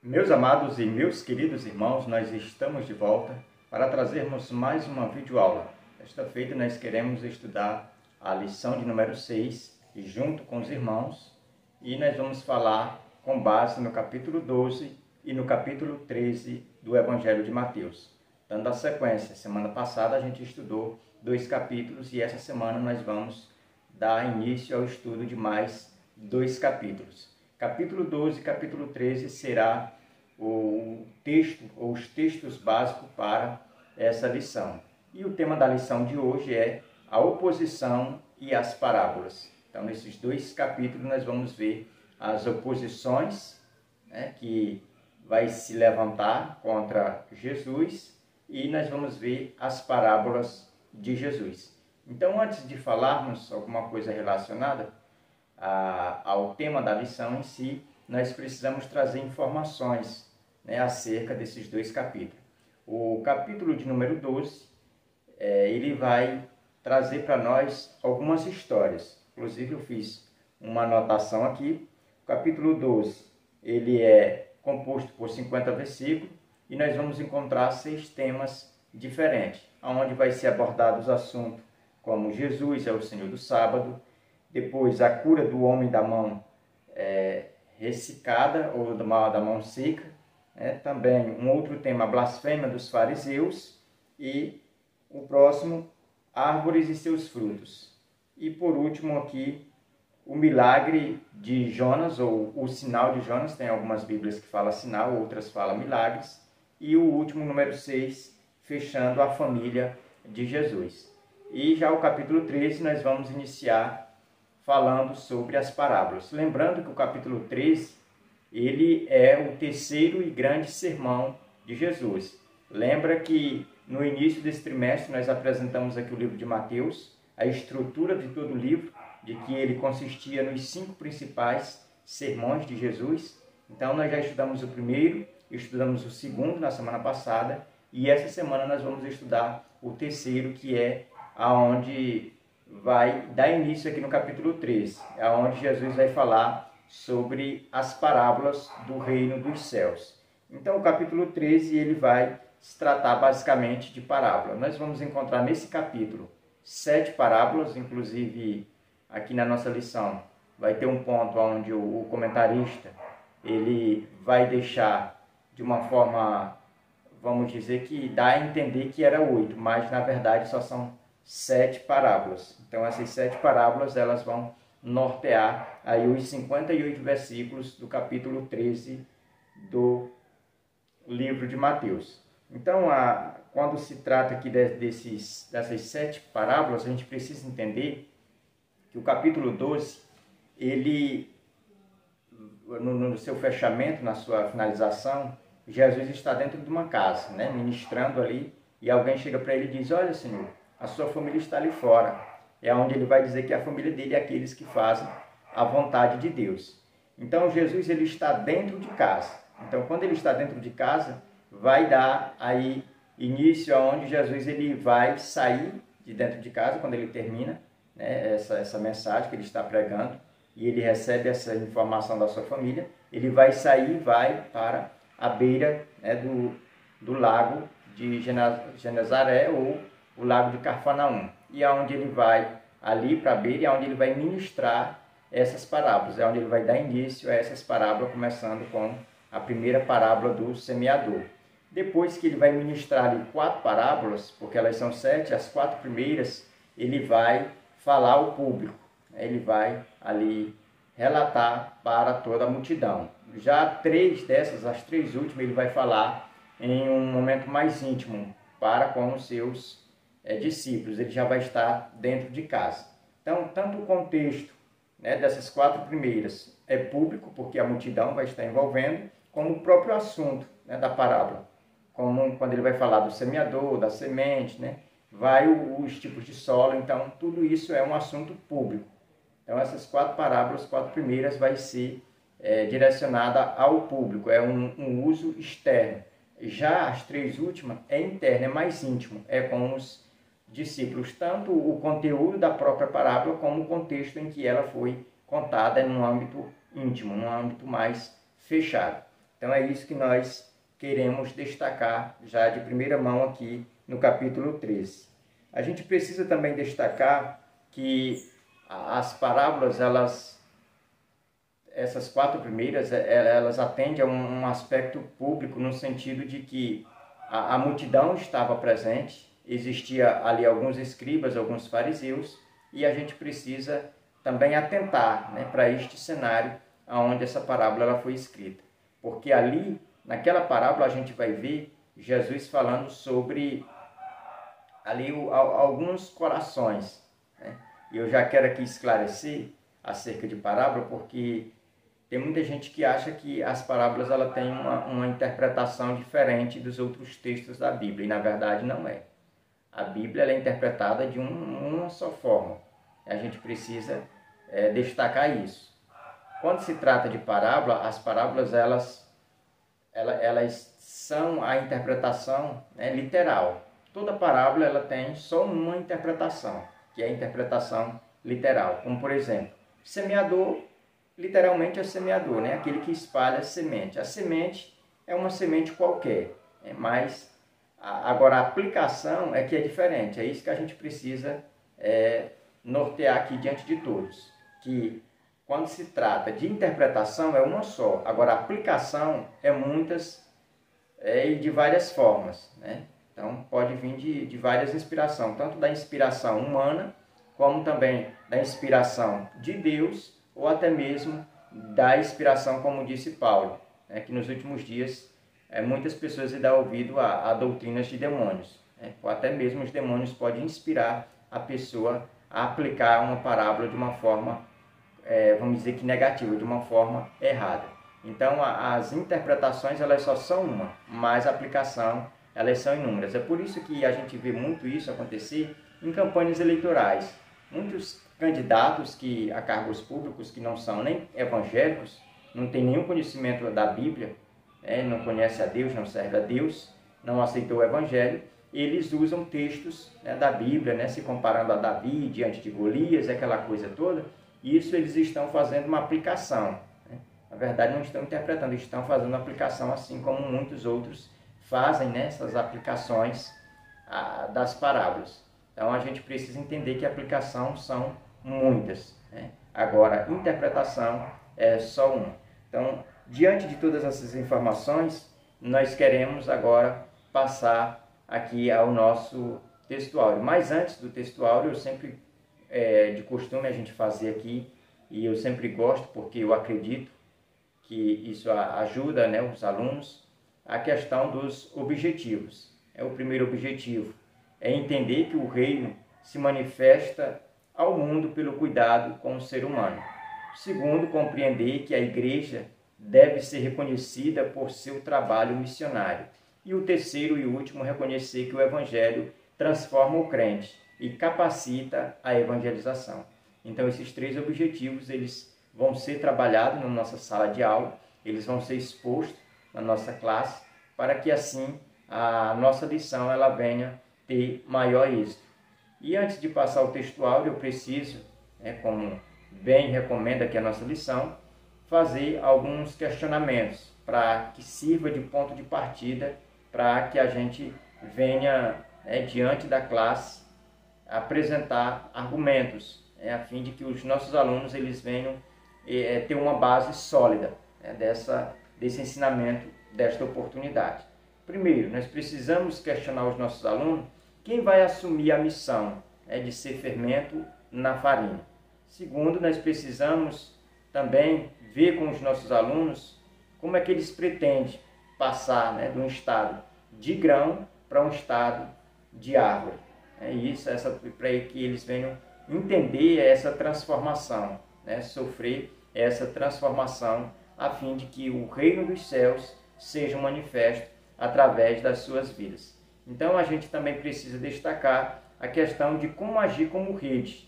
Meus amados e meus queridos irmãos, nós estamos de volta para trazermos mais uma videoaula. Esta feita nós queremos estudar a lição de número 6 junto com os irmãos e nós vamos falar com base no capítulo 12 e no capítulo 13 do Evangelho de Mateus. Dando a sequência, semana passada a gente estudou 2 capítulos e essa semana nós vamos dar início ao estudo de mais 2 capítulos. Capítulo 12 e capítulo 13 será o texto ou os textos básicos para essa lição. E o tema da lição de hoje é a oposição e as parábolas. Então, nesses 2 capítulos nós vamos ver as oposições, que vai se levantar contra Jesus, e nós vamos ver as parábolas de Jesus. Então, antes de falarmos alguma coisa relacionada ao tema da lição em si, nós precisamos trazer informações acerca desses 2 capítulos. O capítulo de número 12, ele vai trazer para nós algumas histórias. Inclusive, eu fiz uma anotação aqui. O capítulo 12, ele é composto por 50 versículos e nós vamos encontrar 6 temas diferentes, onde vai ser abordados assuntos como Jesus é o Senhor do sábado, depois a cura do homem da mão ressecada ou da mão seca, também um outro tema, a blasfêmia dos fariseus, e o próximo, árvores e seus frutos. E por último aqui, o milagre de Jonas, ou o sinal de Jonas, tem algumas bíblias que falam sinal, outras falam milagres, e o último, número 6, fechando a família de Jesus. E já o capítulo 13 nós vamos iniciar falando sobre as parábolas. Lembrando que o capítulo 13, ele é o terceiro e grande sermão de Jesus. Lembra que no início desse trimestre nós apresentamos aqui o livro de Mateus, a estrutura de todo o livro, de que ele consistia nos 5 principais sermões de Jesus. Então nós já estudamos o primeiro, estudamos o segundo na semana passada, e essa semana nós vamos estudar o terceiro, que é aonde vai dar início aqui no capítulo 13, aonde Jesus vai falar sobre as parábolas do reino dos céus. Então o capítulo 13 ele vai se tratar basicamente de parábola. Nós vamos encontrar nesse capítulo 7 parábolas, inclusive aqui na nossa lição vai ter um ponto onde o comentarista ele vai deixar de uma forma, vamos dizer que dá a entender que era 8, mas na verdade só são 7 parábolas. Então essas 7 parábolas elas vão nortear aí os 58 versículos do capítulo 13 do livro de Mateus. Então, quando se trata aqui dessas 7 parábolas, a gente precisa entender que o capítulo 12, ele, no seu fechamento, na sua finalização, Jesus está dentro de uma casa, ministrando ali, e alguém chega para ele e diz: olha, Senhor, a sua família está ali fora. É onde ele vai dizer que a família dele é aqueles que fazem a vontade de Deus. Então, Jesus ele está dentro de casa. Então, quando ele está dentro de casa, vai dar aí início aonde Jesus ele vai sair de dentro de casa, quando ele termina essa mensagem que ele está pregando, e ele recebe essa informação da sua família, ele vai sair e vai para a beira do lago de Genezaré, ou o lago de Cafarnaum, e aonde ele vai ali para a beira, e aonde ele vai ministrar essas parábolas, é onde ele vai dar início a essas parábolas, começando com a primeira parábola do semeador. Depois que ele vai ministrar ali 4 parábolas, porque elas são 7, as 4 primeiras ele vai falar ao público, ele vai ali relatar para toda a multidão. Já 3 dessas, as 3 últimas, ele vai falar em um momento mais íntimo para com os seus discípulos, ele já vai estar dentro de casa. Então, tanto o contexto dessas 4 primeiras é público, porque a multidão vai estar envolvendo, como o próprio assunto da parábola, como quando ele vai falar do semeador, da semente, vai os tipos de solo, então tudo isso é um assunto público. Então essas 4 parábolas, 4 primeiras, vai ser direcionada ao público, é um uso externo. Já as 3 últimas é interno, é mais íntimo, é com os discípulos, tanto o conteúdo da própria parábola como o contexto em que ela foi contada num âmbito íntimo, num âmbito mais fechado. Então é isso que nós queremos destacar já de primeira mão aqui no capítulo 13. A gente precisa também destacar que as parábolas, essas 4 primeiras, elas atendem a um aspecto público, no sentido de que a multidão estava presente, existia ali alguns escribas, alguns fariseus, e a gente precisa também atentar, né, para este cenário onde essa parábola ela foi escrita. Porque ali, naquela parábola, a gente vai ver Jesus falando sobre ali alguns corações, né? E eu já quero aqui esclarecer acerca de parábola, porque tem muita gente que acha que as parábolas ela têm uma interpretação diferente dos outros textos da Bíblia, e na verdade não é. A Bíblia ela é interpretada de uma só forma. A gente precisa destacar isso. Quando se trata de parábola, as parábolas elas são a interpretação, né, literal. Toda parábola ela tem só uma interpretação, que é a interpretação literal. Como, por exemplo, semeador, literalmente é semeador, né? Aquele que espalha a semente. A semente é uma semente qualquer, mas agora a aplicação é que é diferente. É isso que a gente precisa nortear aqui diante de todos. Que quando se trata de interpretação é uma só. Agora a aplicação é muitas e de várias formas, né? Então pode vir de várias inspirações, tanto da inspiração humana, como também da inspiração de Deus, ou até mesmo da inspiração, como disse Paulo, né, que nos últimos dias muitas pessoas dão ouvido a doutrinas de demônios, né, ou até mesmo os demônios podem inspirar a pessoa a aplicar uma parábola de uma forma, vamos dizer que negativa, de uma forma errada. Então as interpretações elas só são uma, mas a aplicação elas são inúmeras. É por isso que a gente vê muito isso acontecer em campanhas eleitorais. Muitos candidatos a cargos públicos que não são nem evangélicos, não têm nenhum conhecimento da Bíblia, não conhece a Deus, não serve a Deus, não aceitou o Evangelho, eles usam textos, né, da Bíblia, né, se comparando a Davi diante de Golias, aquela coisa toda. Isso eles estão fazendo uma aplicação, né? Na verdade não estão interpretando, estão fazendo uma aplicação, assim como muitos outros fazem, né, essas aplicações das parábolas. Então a gente precisa entender que a aplicação são muitas, né? Agora, interpretação é só uma. Então, diante de todas essas informações, nós queremos agora passar aqui ao nosso textuário. Mas antes do textuário, eu sempre, de costume, a gente fazer aqui, e eu sempre gosto, porque eu acredito que isso ajuda, né, os alunos, a questão dos objetivos. O primeiro objetivo é entender que o reino se manifesta ao mundo pelo cuidado com o ser humano. Segundo, compreender que a igreja deve ser reconhecida por seu trabalho missionário. E o terceiro e último, reconhecer que o evangelho transforma o crente e capacita a evangelização. Então esses 3 objetivos eles vão ser trabalhados na nossa sala de aula, eles vão ser expostos na nossa classe, para que assim a nossa lição ela venha ter maior êxito. E antes de passar o textual, eu preciso, como bem recomenda aqui a nossa lição, fazer alguns questionamentos para que sirva de ponto de partida para que a gente venha, diante da classe, apresentar argumentos, a fim de que os nossos alunos eles venham ter uma base sólida, desse ensinamento, desta oportunidade. Primeiro, nós precisamos questionar os nossos alunos quem vai assumir a missão de ser fermento na farinha. Segundo, nós precisamos também ver com os nossos alunos como é que eles pretendem passar, de um estado de grão para um estado de árvore. Para que eles venham entender essa transformação, sofrer essa transformação, a fim de que o reino dos céus seja manifesto através das suas vidas. Então a gente também precisa destacar a questão de como agir como rede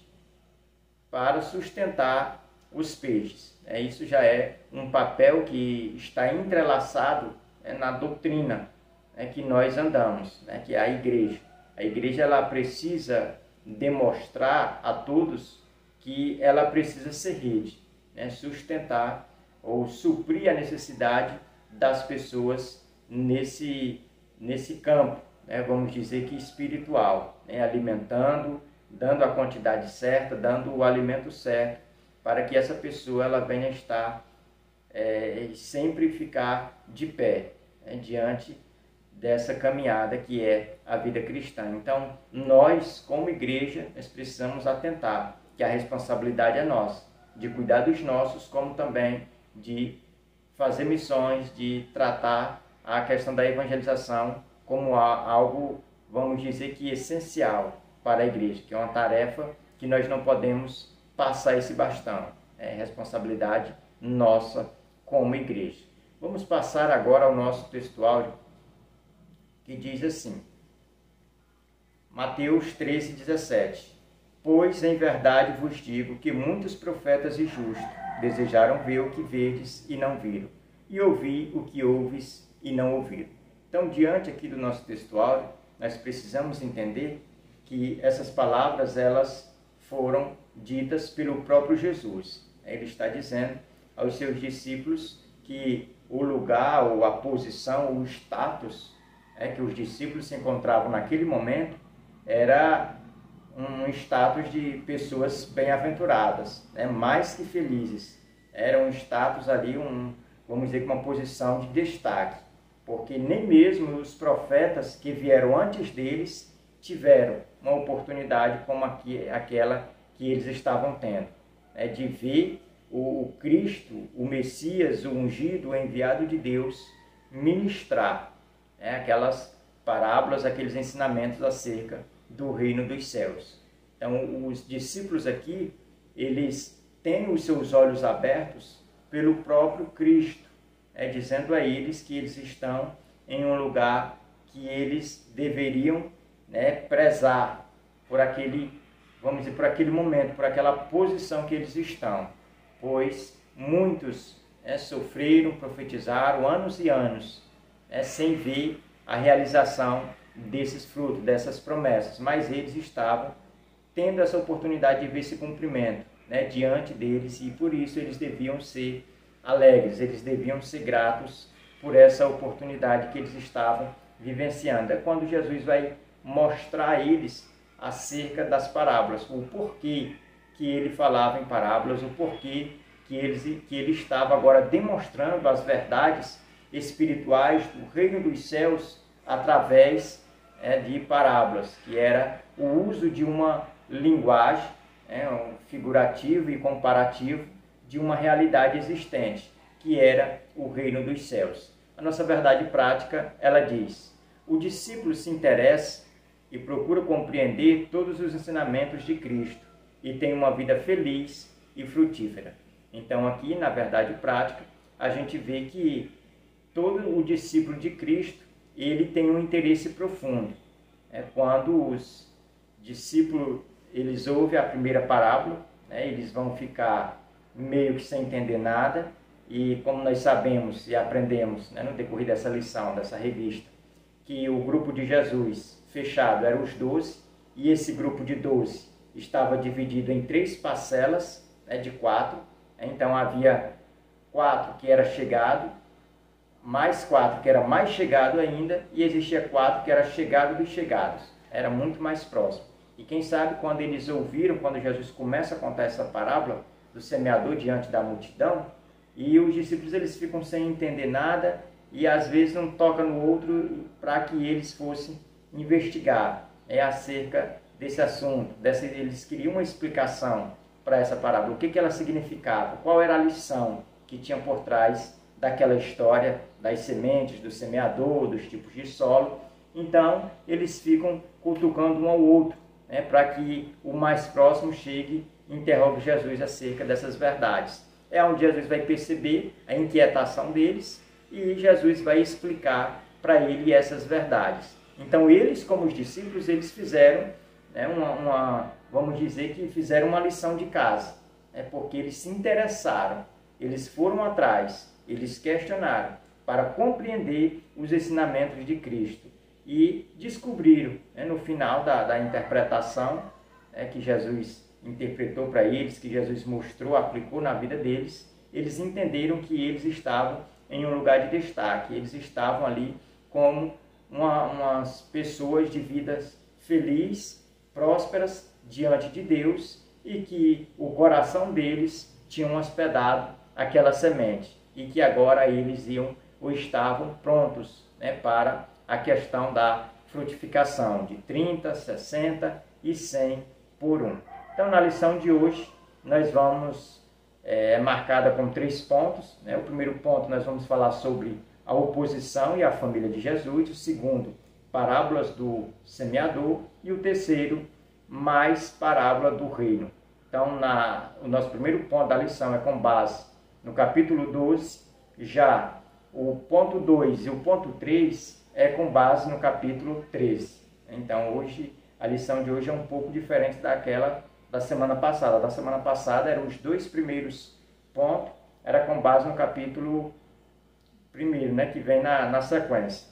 para sustentar os peixes. Isso já é um papel que está entrelaçado na doutrina que nós andamos, que é a igreja. A igreja ela precisa demonstrar a todos que ela precisa ser rede, sustentar ou suprir a necessidade das pessoas nesse campo, né, vamos dizer que espiritual, né, alimentando, dando a quantidade certa, dando o alimento certo, para que essa pessoa ela venha estar sempre ficar de pé, né, diante dessa caminhada que é a vida cristã. Então, nós, como igreja, nós precisamos atentar que a responsabilidade é nossa, de cuidar dos nossos, como também de fazer missões, de tratar a questão da evangelização como algo, vamos dizer que essencial para a igreja, que é uma tarefa que nós não podemos passar esse bastão. É responsabilidade nossa como igreja. Vamos passar agora ao nosso textual, que diz assim, Mateus 13:17. Pois em verdade vos digo que muitos profetas e justos desejaram ver o que vedes e não viram, e ouvir o que ouves e não ouviram. Então, diante aqui do nosso textual, nós precisamos entender que essas palavras elas foram ditas pelo próprio Jesus. Ele está dizendo aos seus discípulos que o lugar, ou a posição, o status que os discípulos se encontravam naquele momento era um status de pessoas bem-aventuradas, mais que felizes. Era um status ali, vamos dizer, uma posição de destaque, porque nem mesmo os profetas que vieram antes deles tiveram uma oportunidade como aquela que eles estavam tendo, de ver o Cristo, o Messias, o ungido, o enviado de Deus, ministrar aquelas parábolas, aqueles ensinamentos acerca do reino dos céus. Então, os discípulos aqui, eles têm os seus olhos abertos pelo próprio Cristo, dizendo a eles que eles estão em um lugar que eles deveriam prezar por aquele, vamos dizer, por aquele momento, por aquela posição que eles estão, pois muitos sofreram, profetizaram anos e anos, sem ver a realização desses frutos, dessas promessas, mas eles estavam tendo essa oportunidade de ver esse cumprimento diante deles, e por isso eles deviam ser alegres, eles deviam ser gratos por essa oportunidade que eles estavam vivenciando. É quando Jesus vai mostrar a eles acerca das parábolas, o porquê que ele falava em parábolas, o porquê que ele estava agora demonstrando as verdades espirituais do reino dos céus através de parábolas, que era o uso de uma linguagem figurativa e comparativa de uma realidade existente, que era o reino dos céus. A nossa verdade prática, ela diz: o discípulo se interessa e procura compreender todos os ensinamentos de Cristo e tem uma vida feliz e frutífera. Então, aqui, na verdade prática, a gente vê que todo o discípulo de Cristo, ele tem um interesse profundo. Quando os discípulos eles ouvem a primeira parábola, eles vão ficar meio que sem entender nada, e como nós sabemos e aprendemos no decorrer dessa lição, dessa revista, que o grupo de Jesus fechado eram os 12, e esse grupo de 12 estava dividido em 3 parcelas de 4, então havia 4 que era chegado, mais 4 que era mais chegado ainda, e existia 4 que era chegado dos chegados, era muito mais próximo. E quem sabe quando eles ouviram, quando Jesus começa a contar essa parábola do semeador diante da multidão, e os discípulos eles ficam sem entender nada, e às vezes não toca no outro para que eles fossem investigar acerca desse assunto, eles queriam uma explicação para essa parábola, o que ela significava, qual era a lição que tinha por trás daquela história das sementes, do semeador, dos tipos de solo. Então eles ficam cutucando um ao outro, para que o mais próximo chegue e interrogue Jesus acerca dessas verdades. É onde Jesus vai perceber a inquietação deles e Jesus vai explicar para ele essas verdades. Então eles, como os discípulos, eles fizeram vamos dizer que fizeram uma lição de casa, porque eles se interessaram, eles foram atrás, eles questionaram para compreender os ensinamentos de Cristo e descobriram, no final da interpretação que Jesus interpretou para eles, que Jesus mostrou, aplicou na vida deles, eles entenderam que eles estavam em um lugar de destaque. Eles estavam ali como umas pessoas de vidas felizes, prósperas diante de Deus, e que o coração deles tinha hospedado aquela semente, e que agora eles iam ou estavam prontos, né, para a questão da frutificação de 30, 60 e 100 por um. Então, na lição de hoje, nós vamos, marcada com 3 pontos. Né? O primeiro ponto, nós vamos falar sobre a oposição e a família de Jesus. O segundo, parábolas do semeador. E o terceiro, mais parábola do reino. Então, o nosso primeiro ponto da lição é com base no capítulo 12. Já o ponto 2 e o ponto 3 é com base no capítulo 13. Então, hoje, a lição de hoje é um pouco diferente daquela da semana passada. Da semana passada, eram os 2 primeiros pontos, era com base no capítulo 1, né, que vem na sequência.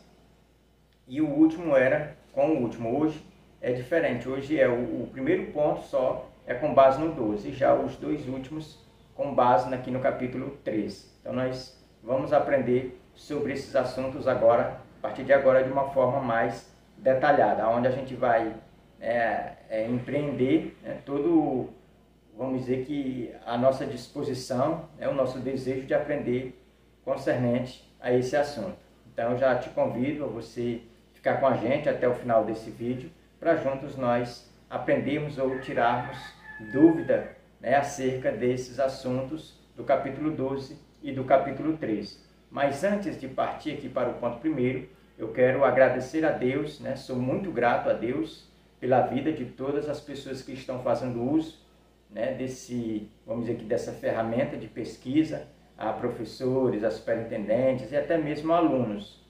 E o último era com o último. Hoje é diferente. Hoje é o primeiro ponto só, é com base no 12. E já os 2 últimos com base aqui no capítulo 13. Então, nós vamos aprender sobre esses assuntos agora, a partir de agora, de uma forma mais detalhada, onde a gente vai empreender, né, todo, vamos dizer que a nossa disposição, o nosso desejo de aprender concernente a esse assunto. Então, eu já te convido a você ficar com a gente até o final desse vídeo, para juntos nós aprendermos ou tirarmos dúvida, né, acerca desses assuntos do capítulo 12 e do capítulo 13. Mas antes de partir aqui para o ponto primeiro, eu quero agradecer a Deus, né? Sou muito grato a Deus pela vida de todas as pessoas que estão fazendo uso, né, vamos dizer aqui, dessa ferramenta de pesquisa, a professores, a superintendentes e até mesmo alunos.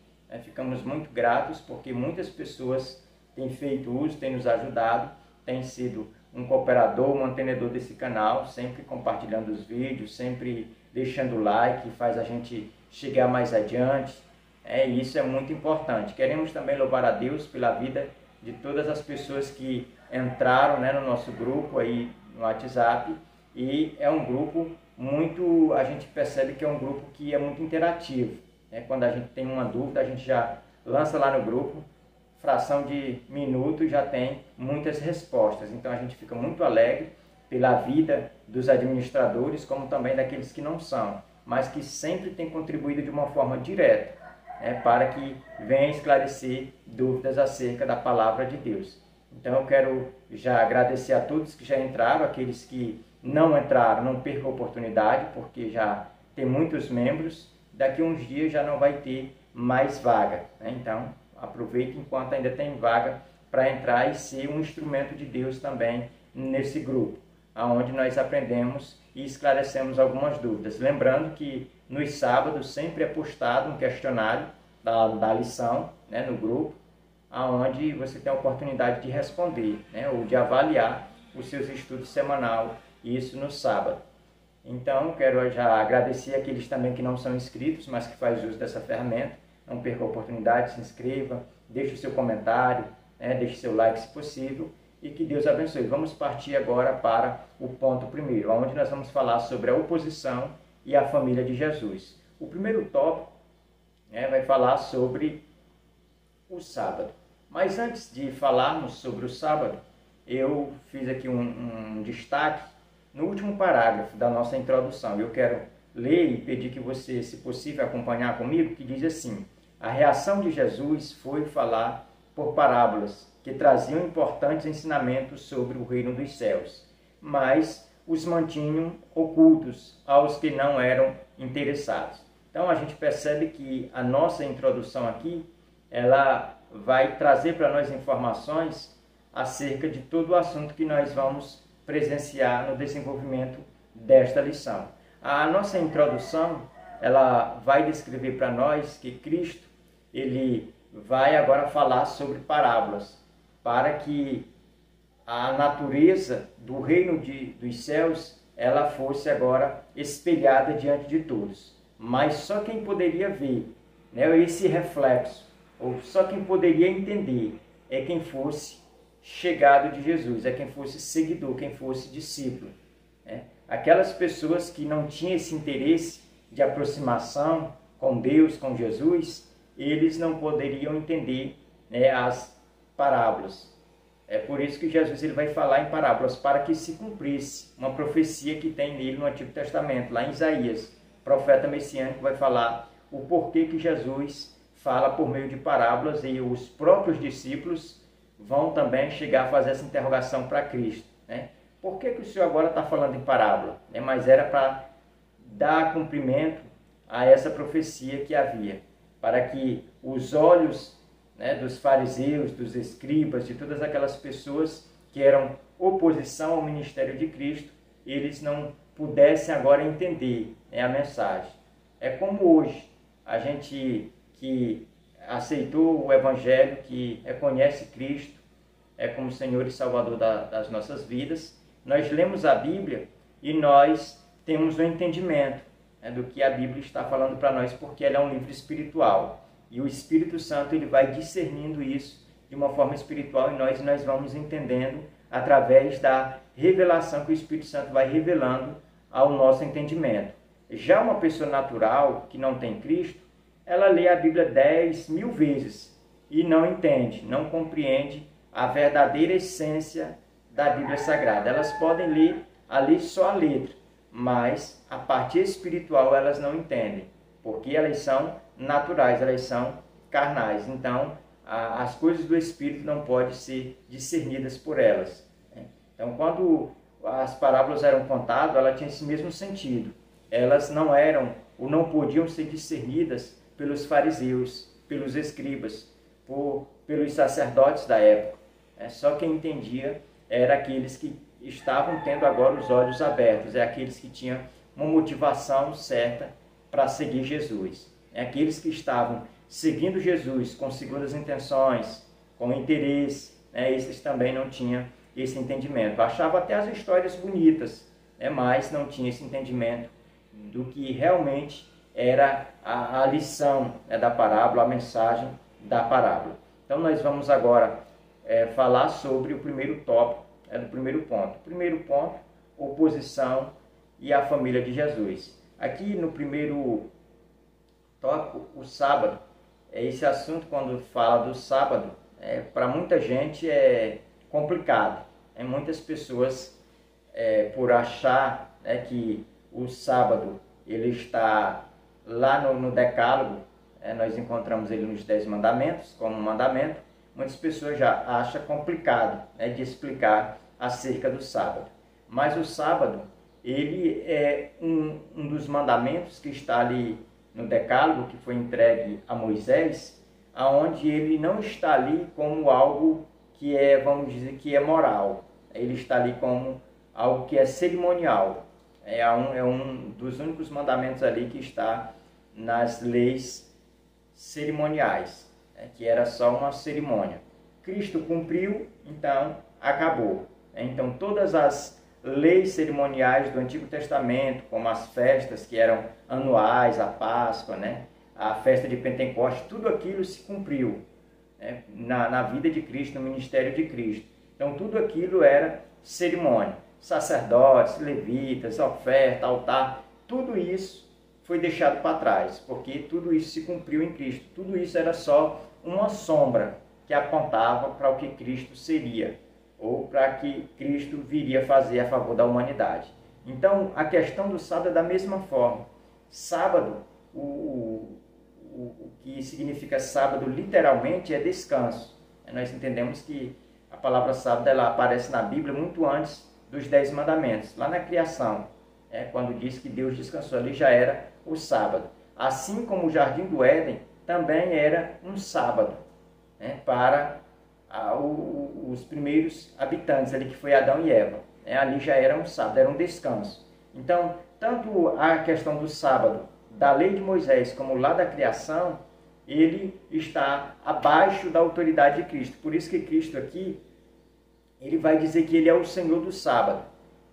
Ficamos muito gratos porque muitas pessoas têm feito uso, têm nos ajudado, têm sido um cooperador, um mantenedor desse canal, sempre compartilhando os vídeos, sempre deixando o like, faz a gente chegar mais adiante. Isso é muito importante. Queremos também louvar a Deus pela vida de todas as pessoas que entraram, né, no nosso grupo aí no WhatsApp, e é um grupo muito, a gente percebe que é um grupo que é muito interativo. Quando a gente tem uma dúvida, a gente já lança lá no grupo, fração de minuto já tem muitas respostas. Então a gente fica muito alegre pela vida dos administradores, como também daqueles que não são, mas que sempre têm contribuído de uma forma direta, para que venha esclarecer dúvidas acerca da palavra de Deus. Então eu quero já agradecer a todos que já entraram, aqueles que não entraram, não percam a oportunidade, porque já tem muitos membros, daqui a uns dias já não vai ter mais vaga. Então aproveite enquanto ainda tem vaga para entrar e ser um instrumento de Deus também nesse grupo, onde nós aprendemos e esclarecemos algumas dúvidas. Lembrando que nos sábados sempre é postado um questionário da lição, né, no grupo, onde você tem a oportunidade de responder, né, ou de avaliar os seus estudos semanal, isso no sábado. Então, quero já agradecer aqueles também que não são inscritos, mas que fazem uso dessa ferramenta. Não perca a oportunidade, se inscreva, deixe o seu comentário, né, deixe seu like se possível, e que Deus abençoe. Vamos partir agora para o ponto primeiro, onde nós vamos falar sobre a oposição e a família de Jesus. O primeiro tópico, vai falar sobre o sábado. Mas antes de falarmos sobre o sábado, eu fiz aqui um destaque no último parágrafo da nossa introdução. Eu quero ler e pedir que você, se possível, acompanhar comigo, que diz assim: a reação de Jesus foi falar por parábolas que traziam importantes ensinamentos sobre o reino dos céus, mas os mantinham ocultos aos que não eram interessados. Então a gente percebe que a nossa introdução aqui, ela vai trazer para nós informações acerca de todo o assunto que nós vamos presenciar no desenvolvimento desta lição. A nossa introdução, ela vai descrever para nós que Cristo, ele vai agora falar sobre parábolas, para que a natureza do reino dos céus, ela fosse agora espelhada diante de todos. Mas só quem poderia ver, né, esse reflexo, ou só quem poderia entender, é quem fosse chegado de Jesus, é quem fosse seguidor, quem fosse discípulo. Aquelas pessoas que não tinham esse interesse de aproximação com Deus, com Jesus, eles não poderiam entender, né, as parábolas. É por isso que Jesus ele vai falar em parábolas, para que se cumprisse uma profecia que tem nele no Antigo Testamento, lá em Isaías, profeta messiânico, vai falar o porquê que Jesus fala por meio de parábolas, e os próprios discípulos vão também chegar a fazer essa interrogação para Cristo, né? Por que o Senhor agora está falando em parábola? Mas era para dar cumprimento a essa profecia que havia, para que os olhos, né, dos fariseus, dos escribas, de todas aquelas pessoas que eram oposição ao ministério de Cristo, eles não pudessem agora entender, né, a mensagem. É como hoje, a gente que aceitou o Evangelho, que reconhece Cristo como Senhor e Salvador das nossas vidas, nós lemos a Bíblia e nós temos um entendimento, né, do que a Bíblia está falando para nós, porque ela é um livro espiritual. E o Espírito Santo ele vai discernindo isso de uma forma espiritual, e nós vamos entendendo através da revelação que o Espírito Santo vai revelando ao nosso entendimento. Já uma pessoa natural que não tem Cristo, ela lê a Bíblia 10.000 vezes e não entende, não compreende a verdadeira essência da Bíblia Sagrada. Elas podem ler ali só a letra, mas a parte espiritual elas não entendem, porque elas são naturais, elas são carnais. Então, as coisas do Espírito não podem ser discernidas por elas. Então, quando as parábolas eram contadas, elas tinham esse mesmo sentido. Elas não eram ou não podiam ser discernidas pelos fariseus, pelos escribas, pelos sacerdotes da época. Só quem entendia era aqueles que estavam tendo agora os olhos abertos, aqueles que tinham uma motivação certa para seguir Jesus. Aqueles que estavam seguindo Jesus com segundas intenções, com interesse, esses também não tinham esse entendimento. Achava até as histórias bonitas, mas não tinha esse entendimento do que realmente era a lição, da parábola, a mensagem da parábola. Então nós vamos agora falar sobre o primeiro tópico, do primeiro ponto. Primeiro ponto, oposição e a família de Jesus. Aqui no primeiro tópico, o sábado. Esse assunto, quando fala do sábado, para muita gente é complicado. Muitas pessoas, por achar, que o sábado ele está lá no Decálogo, nós encontramos ele nos 10 mandamentos, como um mandamento, muitas pessoas já acham complicado, de explicar acerca do sábado. Mas o sábado, ele é um dos mandamentos que está ali no Decálogo, que foi entregue a Moisés, aonde ele não está ali como algo que vamos dizer, que é moral. Ele está ali como algo que é cerimonial. É um dos únicos mandamentos ali que está nas leis cerimoniais, que era só uma cerimônia. Cristo cumpriu, então acabou. Então todas as leis cerimoniais do Antigo Testamento, como as festas que eram anuais, a Páscoa, a festa de Pentecostes, tudo aquilo se cumpriu, na vida de Cristo, no ministério de Cristo. Então tudo aquilo era cerimônia. Sacerdotes, levitas, oferta, altar, tudo isso foi deixado para trás, porque tudo isso se cumpriu em Cristo. Tudo isso era só uma sombra que apontava para o que Cristo seria, ou para que Cristo viria fazer a favor da humanidade. Então, a questão do sábado é da mesma forma. Sábado, o que significa sábado literalmente é descanso. Nós entendemos que a palavra sábado ela aparece na Bíblia muito antes dos 10 mandamentos, lá na criação, quando diz que Deus descansou, ali já era o sábado. Assim como o Jardim do Éden também era um sábado, para os primeiros habitantes, ali que foi Adão e Eva. Ali já era um sábado, era um descanso. Então, tanto a questão do sábado, da lei de Moisés, como lá da criação, ele está abaixo da autoridade de Cristo. Por isso que Cristo aqui, ele vai dizer que ele é o Senhor do sábado.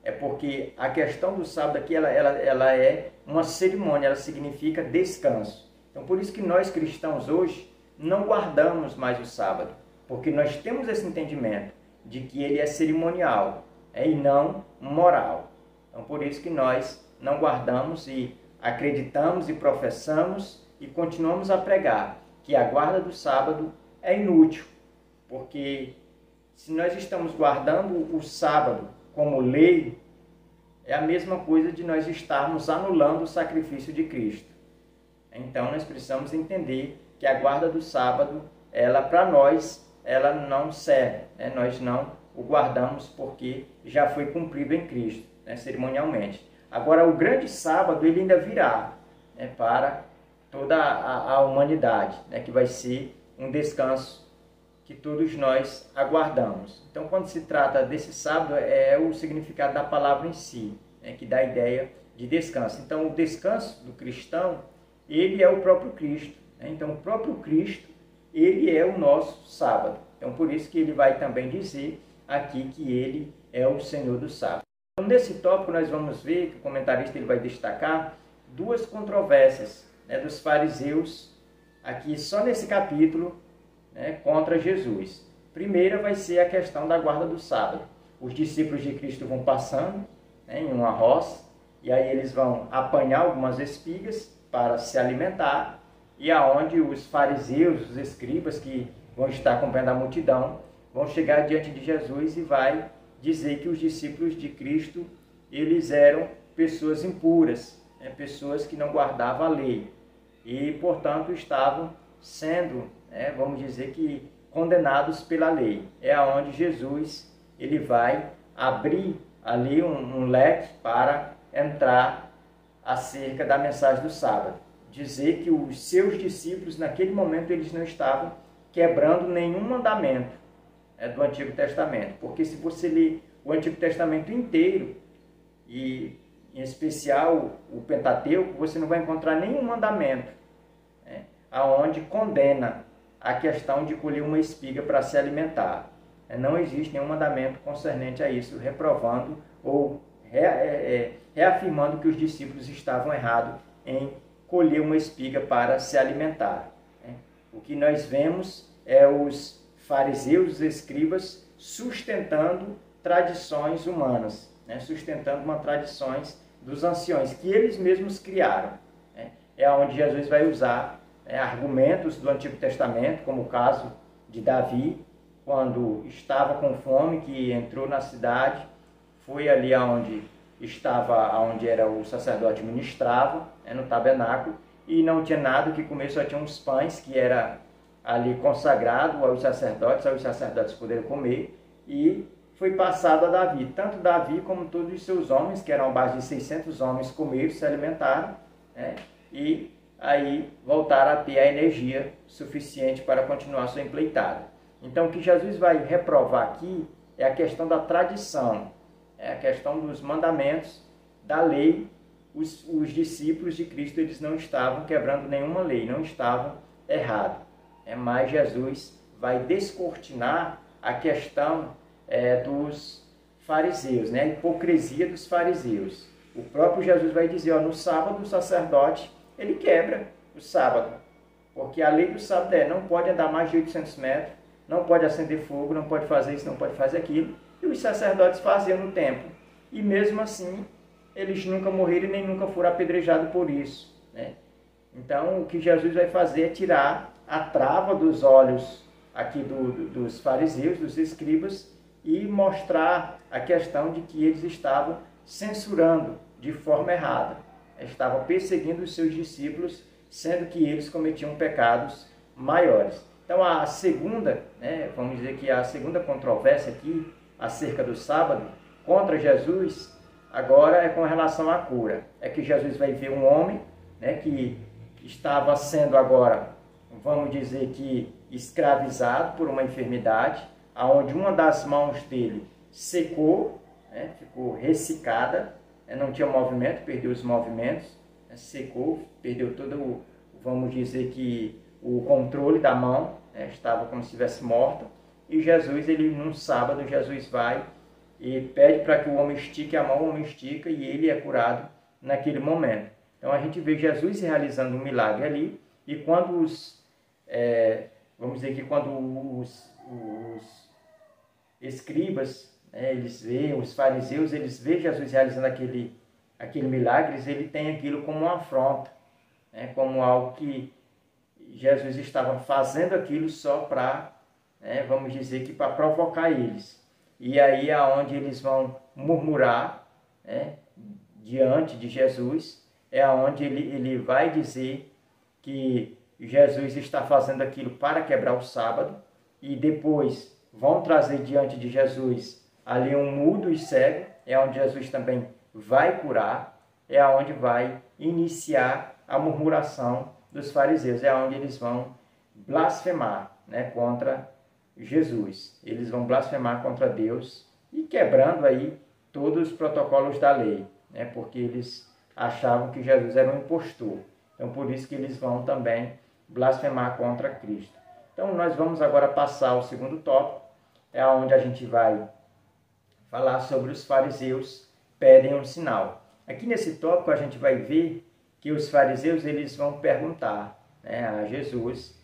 É porque a questão do sábado aqui, ela é uma cerimônia, ela significa descanso. Então, por isso que nós cristãos hoje não guardamos mais o sábado, porque nós temos esse entendimento de que ele é cerimonial, e não moral. Então, por isso que nós não guardamos e acreditamos e professamos e continuamos a pregar que a guarda do sábado é inútil, porque se nós estamos guardando o sábado como lei, é a mesma coisa de nós estarmos anulando o sacrifício de Cristo. Então nós precisamos entender que a guarda do sábado, ela para nós, ela não serve, né? Nós não o guardamos porque já foi cumprido em Cristo, né, cerimonialmente. Agora o grande sábado ele ainda virá, né, para toda a humanidade, né, que vai ser um descanso que todos nós aguardamos. Então quando se trata desse sábado é o significado da palavra em si, né, que dá a ideia de descanso. Então o descanso do cristão, ele é o próprio Cristo, né? Então o próprio Cristo, ele é o nosso sábado. Então por isso que ele vai também dizer aqui que ele é o Senhor do sábado. Então, nesse tópico nós vamos ver que o comentarista ele vai destacar duas controvérsias, né, dos fariseus aqui só nesse capítulo, né, contra Jesus. Primeira vai ser a questão da guarda do sábado. Os discípulos de Cristo vão passando, né, em uma roça, e aí eles vão apanhar algumas espigas para se alimentar, e aonde os fariseus, os escribas que vão estar acompanhando a multidão, vão chegar diante de Jesus e vai dizer que os discípulos de Cristo, eles eram pessoas impuras, né, pessoas que não guardavam a lei e, portanto, estavam sendo, né, vamos dizer que, condenados pela lei. É aonde Jesus ele vai abrir ali um leque para entrar acerca da mensagem do sábado. Dizer que os seus discípulos, naquele momento, eles não estavam quebrando nenhum mandamento do Antigo Testamento. Porque se você ler o Antigo Testamento inteiro, e em especial o Pentateuco, você não vai encontrar nenhum mandamento, né, aonde condena a questão de colher uma espiga para se alimentar. Não existe nenhum mandamento concernente a isso, reprovando ou reafirmando que os discípulos estavam errados em colher uma espiga para se alimentar. O que nós vemos é os fariseus, os escribas, sustentando tradições humanas, né? Sustentando uma tradições dos anciões, que eles mesmos criaram. Né? É onde Jesus vai usar argumentos do Antigo Testamento, como o caso de Davi, quando estava com fome, que entrou na cidade, foi ali onde era o sacerdote ministrava, no tabernáculo, e não tinha nada que comer, só tinha uns pães que era ali consagrado aos sacerdotes poderam comer, e foi passado a Davi. Tanto Davi como todos os seus homens, que eram a base de 600 homens, comeram, se alimentaram, né? E aí voltaram a ter a energia suficiente para continuar sua empreitada. Então o que Jesus vai reprovar aqui é a questão da tradição, é a questão dos mandamentos, da lei. Os discípulos de Cristo, eles não estavam quebrando nenhuma lei, não estavam errados. Mas Jesus vai descortinar a questão dos fariseus, né? A hipocrisia dos fariseus. O próprio Jesus vai dizer, no sábado o sacerdote, ele quebra o sábado, porque a lei do sábado não pode andar mais de 800 metros, não pode acender fogo, não pode fazer isso, não pode fazer aquilo, e os sacerdotes faziam no templo. E mesmo assim, eles nunca morreram e nem nunca foram apedrejados por isso, né? Então, o que Jesus vai fazer é tirar a trava dos olhos aqui dos fariseus, dos escribas, e mostrar a questão de que eles estavam censurando de forma errada. Estavam perseguindo os seus discípulos, sendo que eles cometiam pecados maiores. Então, a segunda, vamos dizer que a segunda controvérsia aqui, acerca do sábado, contra Jesus, agora é com relação à cura. É que Jesus vai ver um homem, que estava sendo agora, vamos dizer que escravizado por uma enfermidade, aonde uma das mãos dele secou, ficou ressecada, não tinha movimento, perdeu os movimentos, secou, perdeu todo vamos dizer que o controle da mão, estava como se estivesse morta. E Jesus, num sábado, Jesus vai e pede para que o homem estique a mão, o homem estica e ele é curado naquele momento. Então a gente vê Jesus realizando um milagre ali, e quando vamos dizer que quando os escribas, eles veem, os fariseus, eles veem Jesus realizando aquele milagre, ele tem aquilo como uma afronta, né, como algo que Jesus estava fazendo aquilo só para, vamos dizer que para provocar eles. E aí é onde eles vão murmurar, diante de Jesus, é onde ele vai dizer que Jesus está fazendo aquilo para quebrar o sábado, e depois vão trazer diante de Jesus ali um mudo e cego, é onde Jesus também vai curar, é onde vai iniciar a murmuração dos fariseus, é onde eles vão blasfemar, contra Jesus. Eles vão blasfemar contra Deus e quebrando aí todos os protocolos da lei, porque eles achavam que Jesus era um impostor. Então, por isso que eles vão também blasfemar contra Cristo. Então, nós vamos agora passar ao segundo tópico, é onde a gente vai falar sobre os fariseus pedem um sinal. Aqui nesse tópico a gente vai ver que os fariseus eles vão perguntar a Jesus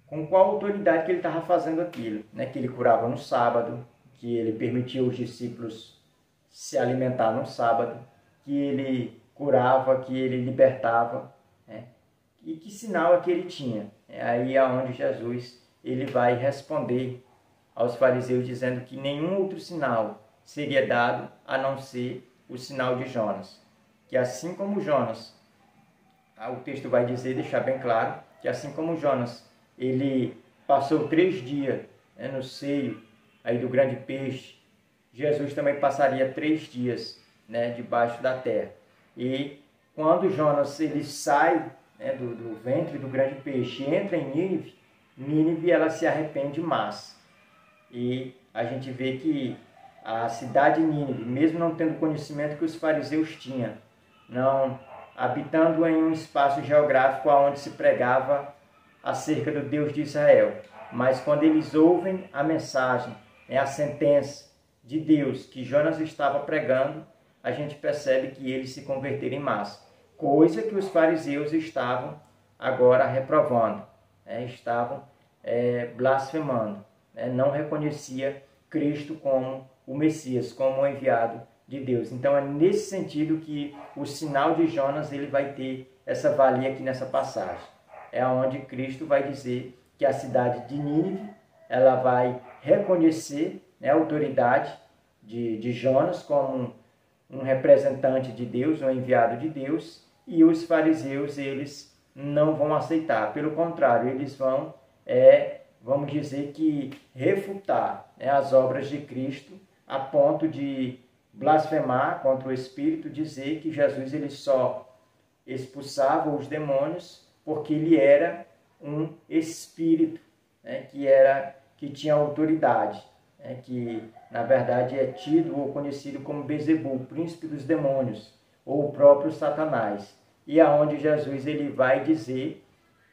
com qual autoridade que ele estava fazendo aquilo, que ele curava no sábado, que ele permitia os discípulos se alimentar no sábado, que ele curava, que ele libertava, e que sinal é que ele tinha. Aí é onde Jesus ele vai responder aos fariseus dizendo que nenhum outro sinal seria dado a não ser o sinal de Jonas. Que assim como Jonas, o texto vai dizer, deixar bem claro, que assim como Jonas, ele passou 3 dias no seio aí do grande peixe, Jesus também passaria 3 dias debaixo da terra. E quando Jonas ele sai do ventre do grande peixe e entra em Nínive, Nínive ela se arrepende mais. E a gente vê que a cidade de Nínive, mesmo não tendo conhecimento que os fariseus tinham, não habitando em um espaço geográfico onde se pregava acerca do Deus de Israel, mas quando eles ouvem a mensagem, a sentença de Deus que Jonas estava pregando, a gente percebe que eles se converteram em massa, coisa que os fariseus estavam agora reprovando, estavam blasfemando, não reconhecia Cristo como o Messias, como o enviado de Deus. Então é nesse sentido que o sinal de Jonas ele vai ter essa valia aqui nessa passagem. É onde Cristo vai dizer que a cidade de Nínive ela vai reconhecer a autoridade de Jonas como um representante de Deus, um enviado de Deus, e os fariseus eles não vão aceitar. Pelo contrário, eles vão, vamos dizer que refutar as obras de Cristo a ponto de blasfemar contra o Espírito, dizer que Jesus ele só expulsava os demônios porque ele era um Espírito, que tinha autoridade, que na verdade é tido ou conhecido como Beelzebul, príncipe dos demônios, ou o próprio Satanás. E aonde Jesus ele vai dizer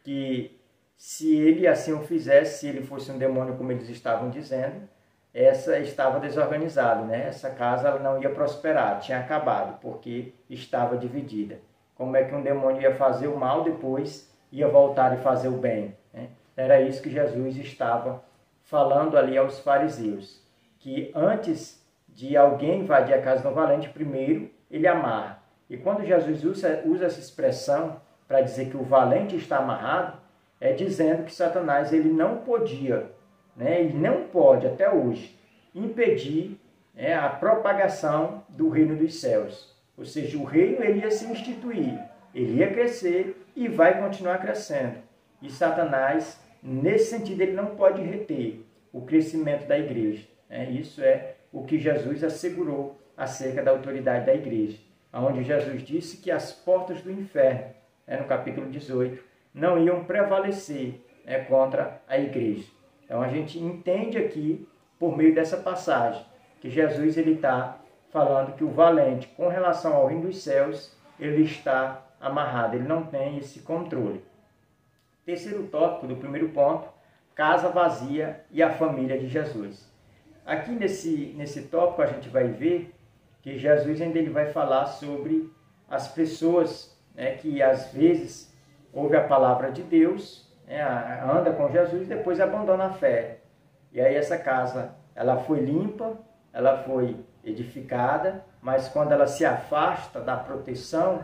que se ele assim o fizesse, se ele fosse um demônio como eles estavam dizendo, essa estava desorganizada, essa casa ela não ia prosperar, tinha acabado, porque estava dividida. Como é que um demônio ia fazer o mal depois ia voltar e fazer o bem? Era isso que Jesus estava falando ali aos fariseus, que antes de alguém invadir a casa do valente, primeiro ele amarra. E quando Jesus usa essa expressão para dizer que o valente está amarrado, é dizendo que Satanás ele não podia, ele não pode até hoje impedir a propagação do reino dos céus. Ou seja, o reino ele ia se instituir, ele ia crescer e vai continuar crescendo. E Satanás, nesse sentido, ele não pode reter o crescimento da igreja. Isso é o que Jesus assegurou acerca da autoridade da igreja, onde Jesus disse que as portas do inferno, no capítulo 18, não iam prevalecer contra a igreja. Então a gente entende aqui, por meio dessa passagem, que Jesus está falando que o valente, com relação ao reino dos céus, ele está amarrado, ele não tem esse controle. Terceiro tópico do primeiro ponto, casa vazia e a família de Jesus. Aqui nesse tópico a gente vai ver que Jesus ainda ele vai falar sobre as pessoas que às vezes ouvem a palavra de Deus, anda com Jesus e depois abandona a fé. E aí essa casa ela foi limpa, ela foi edificada, mas quando ela se afasta da proteção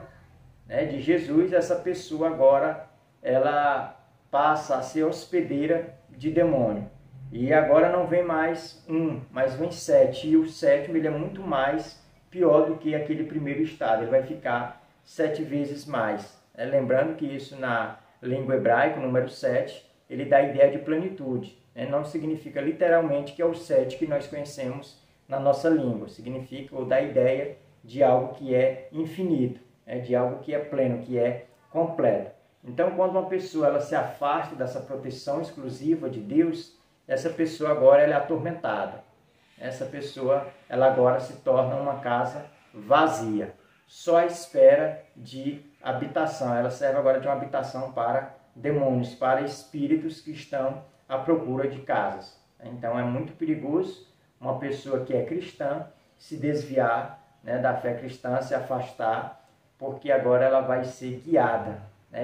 né, de Jesus, essa pessoa agora ela passa a ser hospedeira de demônio. E agora não vem mais um, mas vem 7. E o sétimo ele é muito mais pior do que aquele primeiro estado. Ele vai ficar 7 vezes mais. Lembrando que isso na língua hebraica, o número 7, ele dá a ideia de plenitude. Não significa literalmente que é o 7 que nós conhecemos na nossa língua. Significa ou dá a ideia de algo que é infinito, de algo que é pleno, que é completo. Então, quando uma pessoa ela se afasta dessa proteção exclusiva de Deus, essa pessoa agora ela é atormentada. Essa pessoa ela agora se torna uma casa vazia, só à espera de habitação. Ela serve agora de uma habitação para demônios, para espíritos que estão à procura de casas. Então, é muito perigoso uma pessoa que é cristã se desviar, da fé cristã, se afastar, porque agora ela vai ser guiada,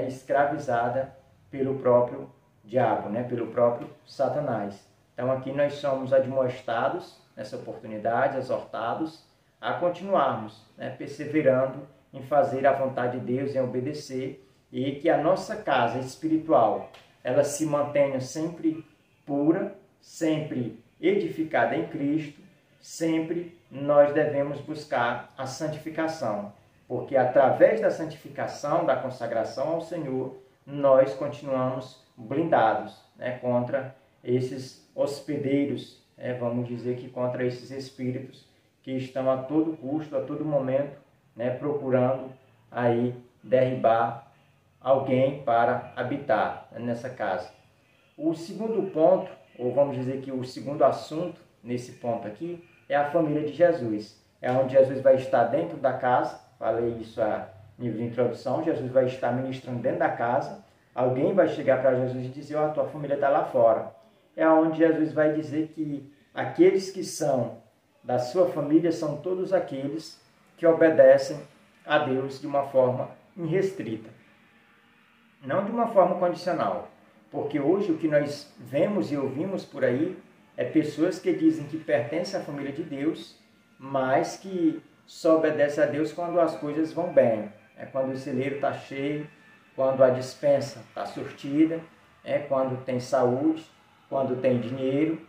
escravizada pelo próprio diabo, pelo próprio Satanás. Então aqui nós somos admoestados, nessa oportunidade, exortados a continuarmos, perseverando em fazer a vontade de Deus, em obedecer, e que a nossa casa espiritual ela se mantenha sempre pura, sempre edificada em Cristo. Sempre nós devemos buscar a santificação, porque através da santificação, da consagração ao Senhor, nós continuamos blindados, contra esses hospedeiros, vamos dizer que contra esses espíritos que estão a todo custo, a todo momento, procurando aí derribar alguém para habitar nessa casa. O segundo ponto, ou vamos dizer que o segundo assunto nesse ponto aqui, é a família de Jesus. É onde Jesus vai estar dentro da casa. Falei isso a nível de introdução. Jesus vai estar ministrando dentro da casa. Alguém vai chegar para Jesus e dizer, a tua família está lá fora. É onde Jesus vai dizer que aqueles que são da sua família são todos aqueles que obedecem a Deus de uma forma irrestrita. Não de uma forma condicional. Porque hoje o que nós vemos e ouvimos por aí é pessoas que dizem que pertencem à família de Deus, mas que só obedecem a Deus quando as coisas vão bem. Quando o celeiro está cheio, quando a despensa está surtida, quando tem saúde, quando tem dinheiro.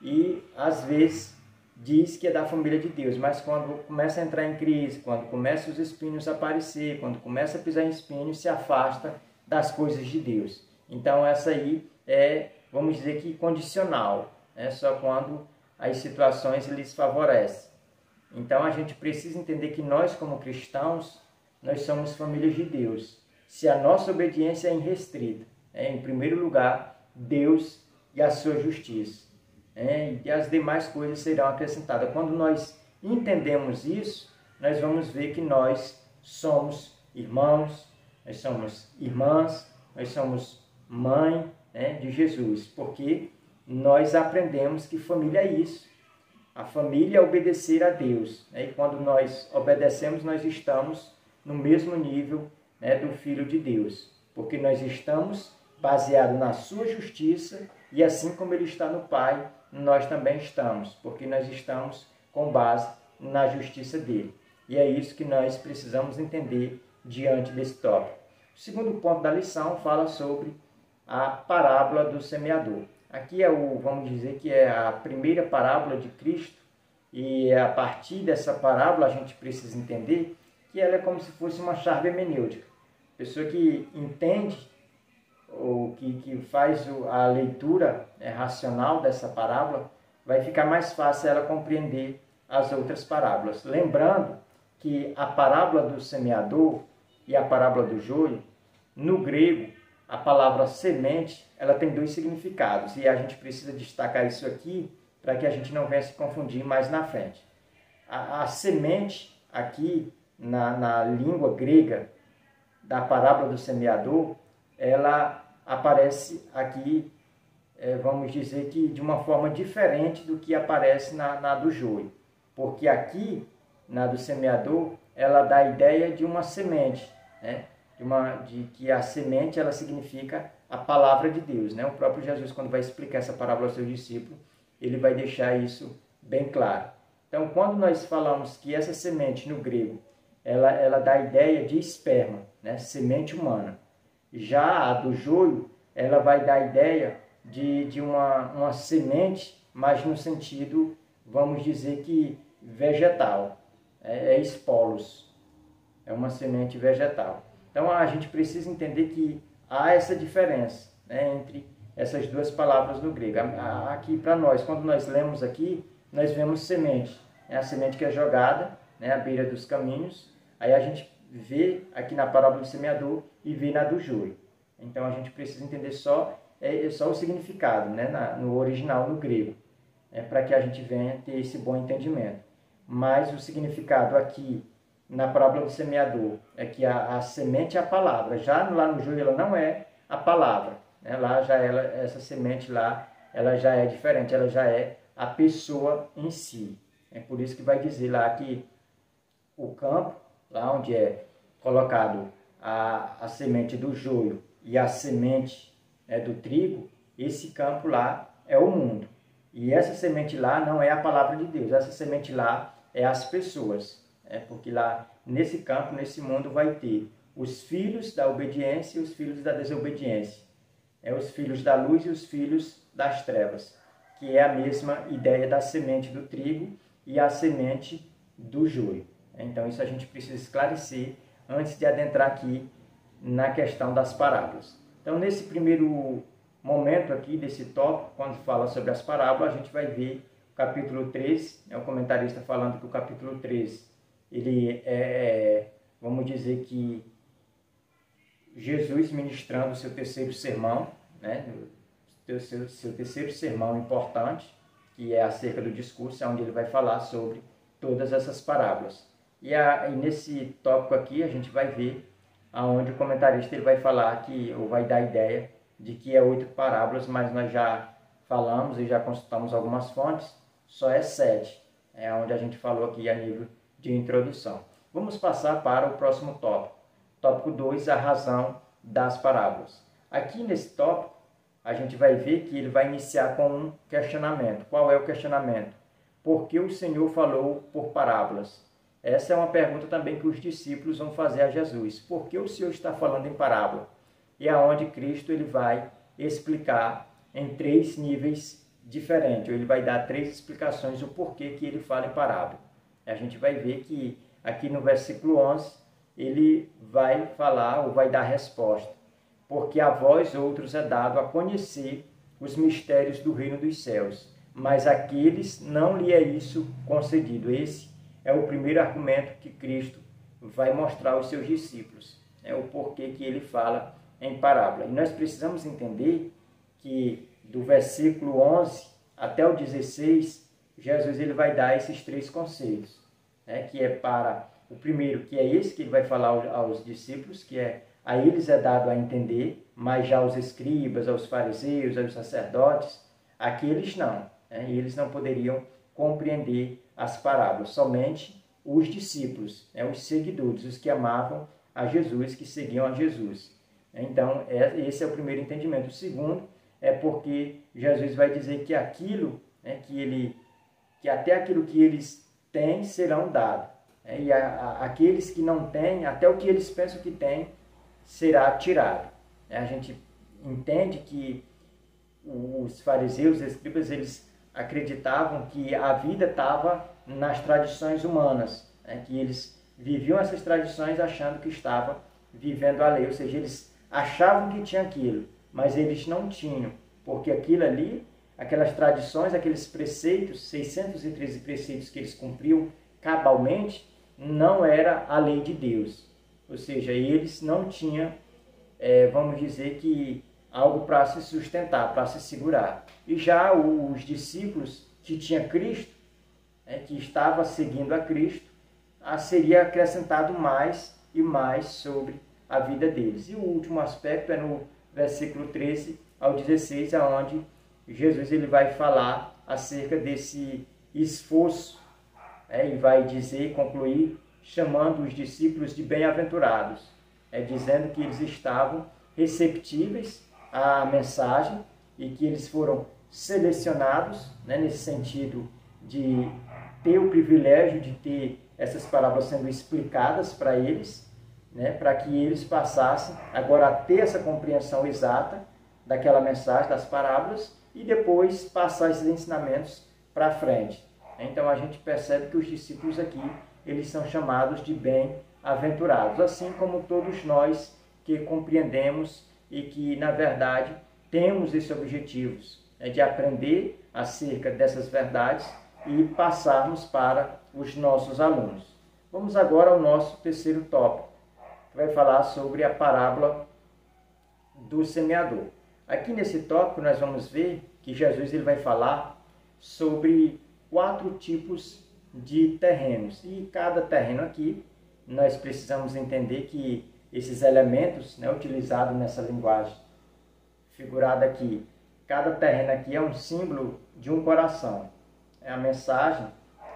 E às vezes diz que é da família de Deus, mas quando começa a entrar em crise, quando começa os espinhos a aparecer, quando começa a pisar em espinhos, se afasta das coisas de Deus. Então essa aí é, vamos dizer que condicional, só quando as situações lhes favorecem. Então a gente precisa entender que nós como cristãos, nós somos famílias de Deus. Se a nossa obediência é irrestrita, em primeiro lugar, Deus e a sua justiça. E as demais coisas serão acrescentadas. Quando nós entendemos isso, nós vamos ver que nós somos irmãos, nós somos irmãs, nós somos mãe de Jesus, porque nós aprendemos que família é isso. A família é obedecer a Deus. E quando nós obedecemos, nós estamos no mesmo nível do Filho de Deus, porque nós estamos baseados na sua justiça e assim como ele está no Pai, nós também estamos, porque nós estamos com base na justiça dele. E é isso que nós precisamos entender diante desse tópico. O segundo ponto da lição fala sobre a parábola do semeador. Aqui vamos dizer que é a primeira parábola de Cristo, e a partir dessa parábola a gente precisa entender que ela é como se fosse uma chave hermenêutica. A pessoa que entende ou que faz a leitura racional dessa parábola, vai ficar mais fácil ela compreender as outras parábolas. Lembrando que a parábola do semeador e a parábola do joio, no grego, a palavra semente, ela tem 2 significados, e a gente precisa destacar isso aqui para que a gente não venha se confundir mais na frente. A semente, aqui na língua grega da parábola do semeador, ela aparece aqui, vamos dizer que de uma forma diferente do que aparece na do joio. Porque aqui, na do semeador, ela dá a ideia de uma semente, de que a semente ela significa a palavra de Deus. O próprio Jesus, quando vai explicar essa parábola aos seus discípulos, ele vai deixar isso bem claro. Então, quando nós falamos que essa semente no grego, ela dá a ideia de esperma, né? Semente humana. Já a do joio, ela vai dar a ideia de uma semente, mas no sentido, vamos dizer que vegetal, é esporos, é uma semente vegetal. Então a gente precisa entender que há essa diferença, né, entre essas duas palavras no grego. Aqui para nós, quando nós lemos aqui, nós vemos semente, é a semente que é jogada, né, à beira dos caminhos. Aí a gente vê aqui na parábola do semeador e vê na do joio. Então a gente precisa entender só o significado, né, no original, no grego, para que a gente venha ter esse bom entendimento. Mas o significado aqui na parábola do semeador é que a semente é a palavra. Já lá no joio ela não é a palavra, né? Lá já essa semente lá, ela já é diferente, ela já é a pessoa em si. É por isso que vai dizer lá que o campo, lá onde é colocado a semente do joio e a semente do trigo, esse campo lá é o mundo. E essa semente lá não é a palavra de Deus, essa semente lá é as pessoas. Porque lá nesse campo, nesse mundo, vai ter os filhos da obediência e os filhos da desobediência. Os filhos da luz e os filhos das trevas, que é a mesma ideia da semente do trigo e a semente do joio. Então isso a gente precisa esclarecer antes de adentrar aqui na questão das parábolas. Então nesse primeiro momento aqui desse tópico, quando fala sobre as parábolas, a gente vai ver o capítulo 13, o comentarista falando que o capítulo 13, ele vamos dizer que Jesus ministrando o seu terceiro sermão, né? Seu terceiro sermão importante, que é acerca do discurso, onde ele vai falar sobre todas essas parábolas. E nesse tópico aqui a gente vai ver aonde o comentarista ele vai falar ou vai dar a ideia de que é 8 parábolas, mas nós já falamos e já consultamos algumas fontes, só é 7. É onde a gente falou aqui a nível de introdução. Vamos passar para o próximo tópico. Tópico 2, a razão das parábolas. Aqui nesse tópico, a gente vai ver que ele vai iniciar com um questionamento. Qual é o questionamento? Por que o Senhor falou por parábolas? Essa é uma pergunta também que os discípulos vão fazer a Jesus. Por que o Senhor está falando em parábola? E aonde Cristo ele vai explicar em 3 níveis diferentes. Ele vai dar 3 explicações do porquê que ele fala em parábola. A gente vai ver que aqui no versículo 11, ele vai falar ou vai dar a resposta. Porque a vós outros é dado a conhecer os mistérios do reino dos céus, mas àqueles não lhe é isso concedido. Esse é o primeiro argumento que Cristo vai mostrar aos seus discípulos, o porquê que ele fala em parábola. E nós precisamos entender que do versículo 11 até o 16, Jesus ele vai dar esses 3 conselhos, que é para o primeiro, que é esse que ele vai falar aos discípulos, que a eles é dado a entender, mas já aos escribas, aos fariseus, aos sacerdotes, aqueles não. Eles não poderiam compreender as parábolas, somente os discípulos, os seguidores, os que amavam a Jesus, que seguiam a Jesus. Então, esse é o primeiro entendimento. O segundo é porque Jesus vai dizer que aquilo, que até aquilo que eles têm serão dado. E aqueles que não têm, até o que eles pensam que têm, será tirado. A gente entende que os fariseus, os escribas, eles acreditavam que a vida estava nas tradições humanas, que eles viviam essas tradições achando que estava vivendo a lei, ou seja, eles achavam que tinha aquilo, mas eles não tinham, porque aquilo ali, aquelas tradições, aqueles preceitos, 613 preceitos que eles cumpriam cabalmente, não era a lei de Deus. Ou seja, eles não tinham, vamos dizer que, algo para se sustentar, para se segurar. E já os discípulos que tinham Cristo, que estava seguindo a Cristo, seria acrescentado mais e mais sobre a vida deles. E o último aspecto é no versículo 13 ao 16, onde Jesus ele vai falar acerca desse esforço, e vai dizer, concluir, chamando os discípulos de bem-aventurados, dizendo que eles estavam receptíveis à mensagem e que eles foram selecionados, nesse sentido de ter o privilégio de ter essas parábolas sendo explicadas para eles, né, para que eles passassem agora a ter essa compreensão exata daquela mensagem, das parábolas, e depois passar esses ensinamentos para frente. Então a gente percebe que os discípulos aqui, eles são chamados de bem-aventurados, assim como todos nós que compreendemos e que, na verdade, temos esse objetivo, de aprender acerca dessas verdades e passarmos para os nossos alunos. Vamos agora ao nosso terceiro tópico, que vai falar sobre a parábola do semeador. Aqui nesse tópico nós vamos ver que Jesus ele vai falar sobre 4 tipos de terrenos. E cada terreno aqui, nós precisamos entender que esses elementos, né, utilizados nessa linguagem figurada aqui, cada terreno aqui é um símbolo de um coração. A mensagem,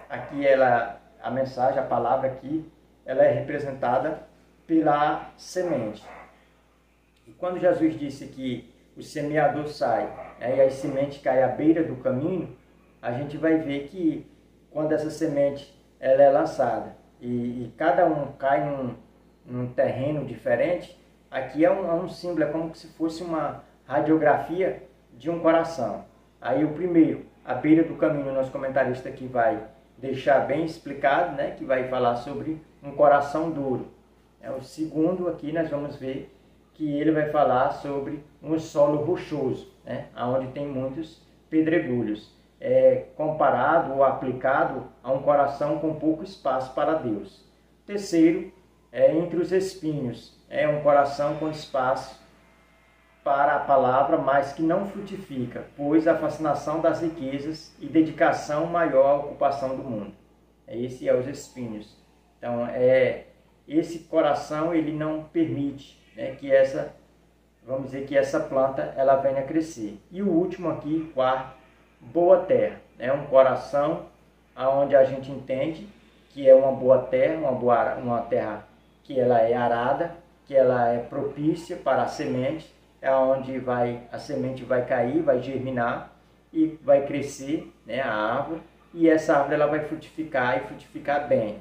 aqui a palavra aqui, ela é representada pela semente. E quando Jesus disse que o semeador sai, e a semente cai à beira do caminho, a gente vai ver que quando essa semente ela é lançada e cada um cai num terreno diferente, aqui é um símbolo, é como se fosse uma radiografia de um coração. Aí o primeiro, à beira do caminho, o nosso comentarista aqui vai deixar bem explicado, né, que vai falar sobre um coração duro. O segundo aqui nós vamos ver que ele vai falar sobre um solo rochoso, né, onde tem muitos pedregulhos, comparado ou aplicado a um coração com pouco espaço para Deus. Terceiro, entre os espinhos, um coração com espaço para a palavra, mas que não frutifica, pois a fascinação das riquezas e dedicação maior à ocupação do mundo. Esse é os espinhos. Então, esse coração ele não permite, né, que essa planta ela venha a crescer. E o último aqui, quarto, boa terra. É um coração onde a gente entende que é uma boa terra, uma terra que ela é arada, que ela é propícia para a semente, onde a semente vai cair, vai germinar e vai crescer, né, a árvore, e essa árvore ela vai frutificar e frutificar bem.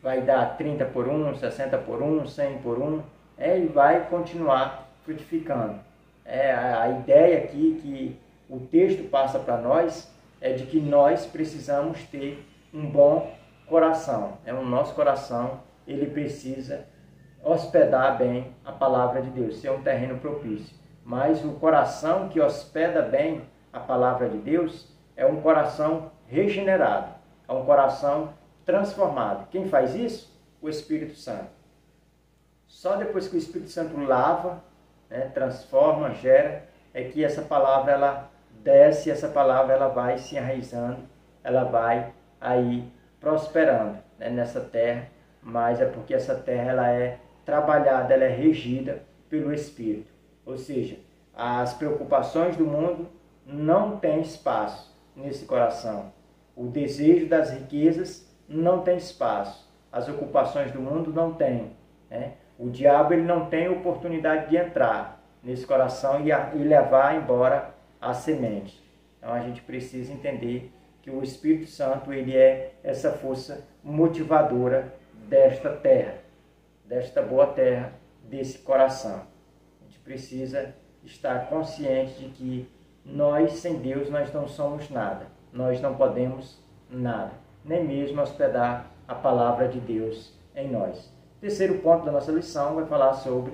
Vai dar 30 por 1, 60 por 1, 100 por 1, e vai continuar frutificando. A ideia aqui que o texto passa para nós é de que nós precisamos ter um bom coração. O nosso coração ele precisa hospedar bem a palavra de Deus, ser um terreno propício. Mas o coração que hospeda bem a palavra de Deus é um coração regenerado, é um coração transformado. Quem faz isso? O Espírito Santo. Só depois que o Espírito Santo lava, né, transforma, gera, é que essa palavra ela desce, essa palavra ela vai se enraizando, ela vai aí prosperando, né, nessa terra, mas é porque essa terra ela é trabalhada, ela é regida pelo Espírito. Ou seja, as preocupações do mundo não têm espaço nesse coração. O desejo das riquezas não tem espaço. As ocupações do mundo não têm, né? O diabo ele não tem oportunidade de entrar nesse coração e levar embora a semente. Então a gente precisa entender que o Espírito Santo ele é essa força motivadora desta terra, desta boa terra, desse coração. A gente precisa estar consciente de que nós, sem Deus, nós não somos nada. Nós não podemos nada, nem mesmo hospedar a palavra de Deus em nós. Terceiro ponto da nossa lição vai falar sobre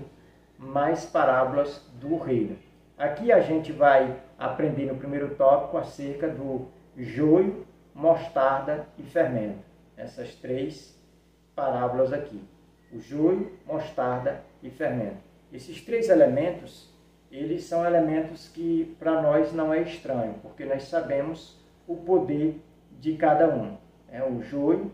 mais parábolas do reino. Aqui a gente vai aprender no primeiro tópico acerca do joio, mostarda e fermento. Essas 3 parábolas aqui. O joio, mostarda e fermento. Esses 3 elementos, eles são elementos que para nós não é estranho, porque nós sabemos o poder de cada um. O joio,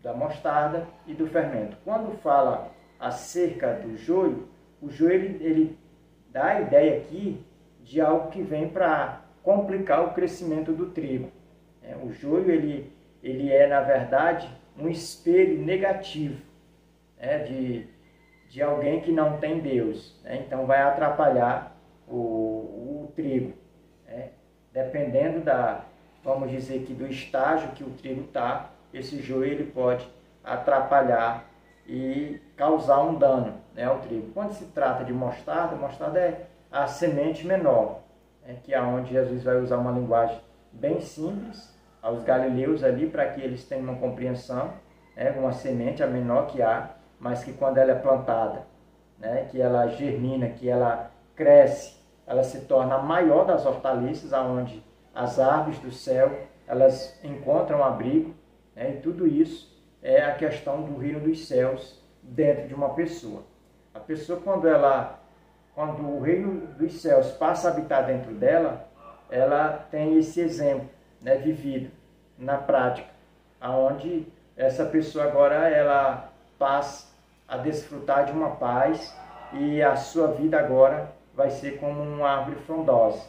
da mostarda e do fermento. Quando fala acerca do joio, o joio ele dá a ideia aqui de algo que vem para complicar o crescimento do trigo. O joio ele é, na verdade, um espelho negativo, de alguém que não tem Deus. Então vai atrapalhar o trigo. Dependendo vamos dizer que do estágio que o trigo está, esse joio ele pode atrapalhar e causar um dano, né, ao trigo. Quando se trata de mostarda, mostarda é a semente menor, né, que é onde Jesus vai usar uma linguagem bem simples aos galileus ali, para que eles tenham uma compreensão, né, uma semente a menor que há, mas que quando ela é plantada, né, que ela germina, que ela cresce, ela se torna a maior das hortaliças, aonde as aves do céu elas encontram abrigo, né, e tudo isso é a questão do reino dos céus dentro de uma pessoa. A pessoa, quando o reino dos céus passa a habitar dentro dela, ela tem esse exemplo, né, vivido na prática, aonde essa pessoa agora ela passa a desfrutar de uma paz e a sua vida agora vai ser como uma árvore frondosa.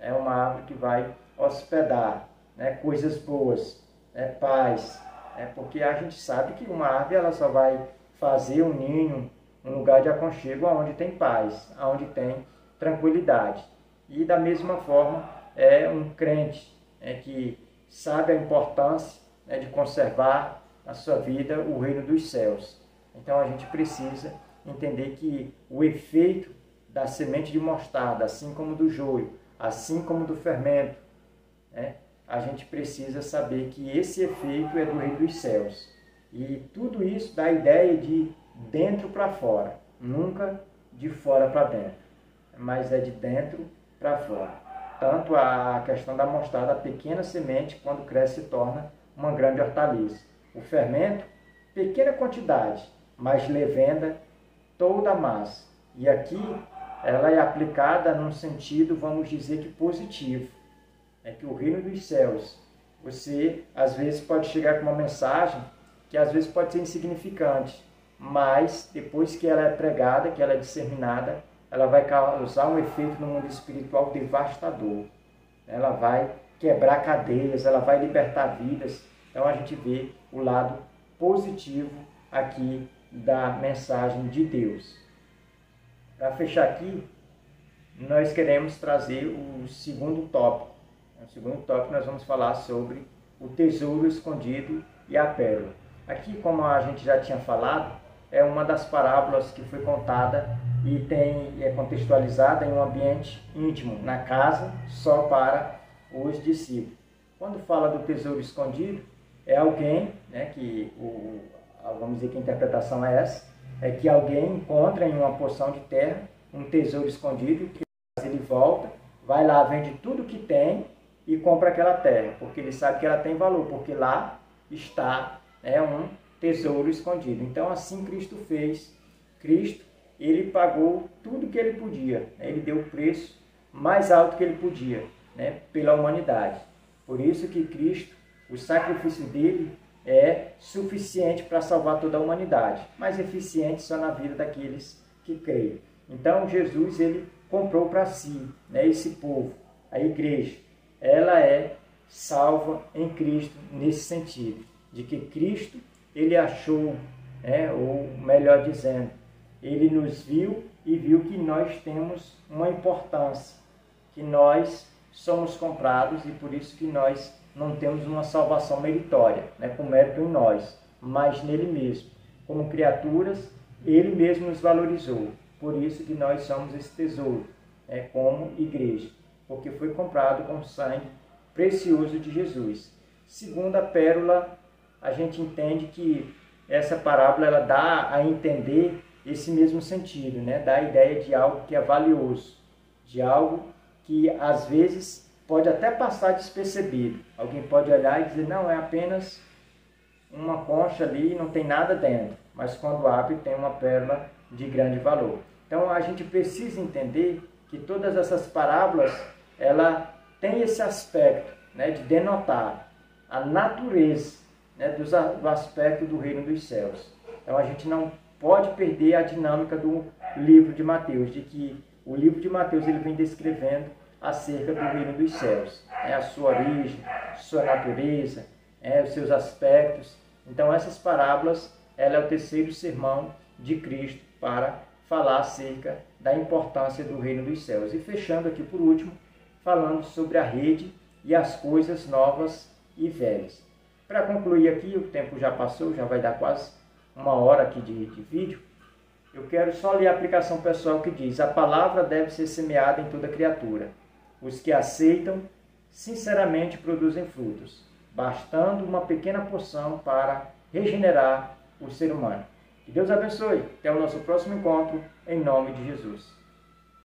É uma árvore que vai hospedar, né, coisas boas, né, paz. Porque a gente sabe que uma árvore ela só vai fazer um ninho, um lugar de aconchego onde tem paz, onde tem tranquilidade. E da mesma forma é um crente, que sabe a importância, né, de conservar na sua vida o reino dos céus. Então a gente precisa entender que o efeito da semente de mostarda, assim como do joio, assim como do fermento, né, a gente precisa saber que esse efeito é do reino dos céus. E tudo isso dá a ideia de dentro para fora, nunca de fora para dentro, mas é de dentro para fora. Tanto a questão da mostarda, a pequena semente, quando cresce, se torna uma grande hortaliça. O fermento, pequena quantidade, mas levenda toda a massa. E aqui ela é aplicada num sentido, vamos dizer que positivo. É que o reino dos céus, você às vezes pode chegar com uma mensagem que às vezes pode ser insignificante, mas depois que ela é pregada, que ela é disseminada, ela vai causar um efeito no mundo espiritual devastador. Ela vai quebrar cadeias, ela vai libertar vidas. Então a gente vê o lado positivo aqui da mensagem de Deus. Para fechar aqui, nós queremos trazer o segundo tópico. No segundo tópico nós vamos falar sobre o tesouro escondido e a pérola. Aqui, como a gente já tinha falado, é uma das parábolas que foi contada e é contextualizada em um ambiente íntimo, na casa, só para os discípulos. Quando fala do tesouro escondido, é alguém, né, vamos dizer que a interpretação é essa, é que alguém encontra em uma porção de terra um tesouro escondido, que ele volta, vai lá, vende tudo que tem e compra aquela terra, porque ele sabe que ela tem valor, porque lá está um tesouro escondido. Então assim Cristo fez. Cristo, ele pagou tudo que ele podia, ele deu o preço mais alto que ele podia, pela humanidade. Por isso que Cristo, o sacrifício dele é suficiente para salvar toda a humanidade, mas eficiente só na vida daqueles que creem. Então Jesus, ele comprou para si, esse povo, a igreja. Ela é salva em Cristo nesse sentido, de que Cristo, ele achou, ou melhor dizendo, ele nos viu e viu que nós temos uma importância, que nós somos comprados e por isso que nós não temos uma salvação meritória, com mérito em nós, mas nele mesmo. Como criaturas, ele mesmo nos valorizou, por isso que nós somos esse tesouro, como igreja, porque foi comprado com o sangue precioso de Jesus. Segunda pérola, a gente entende que essa parábola ela dá a entender esse mesmo sentido, dá a ideia de algo que é valioso, de algo que às vezes pode até passar despercebido. Alguém pode olhar e dizer, não, é apenas uma concha ali, não tem nada dentro, mas quando abre tem uma pérola de grande valor. Então a gente precisa entender que todas essas parábolas, ela tem esse aspecto, de denotar a natureza, do aspecto do reino dos céus. Então a gente não pode perder a dinâmica do livro de Mateus, de que o livro de Mateus ele vem descrevendo acerca do reino dos céus, a sua origem, sua natureza, os seus aspectos. Então essas parábolas, ela é o terceiro sermão de Cristo para falar acerca da importância do reino dos céus. E fechando aqui por último, falando sobre a rede e as coisas novas e velhas. Para concluir aqui, o tempo já passou, já vai dar quase 1 hora aqui de vídeo. Eu quero só ler a aplicação pessoal que diz: a palavra deve ser semeada em toda criatura. Os que aceitam, sinceramente produzem frutos, bastando uma pequena porção para regenerar o ser humano. Que Deus abençoe. Até o nosso próximo encontro, em nome de Jesus.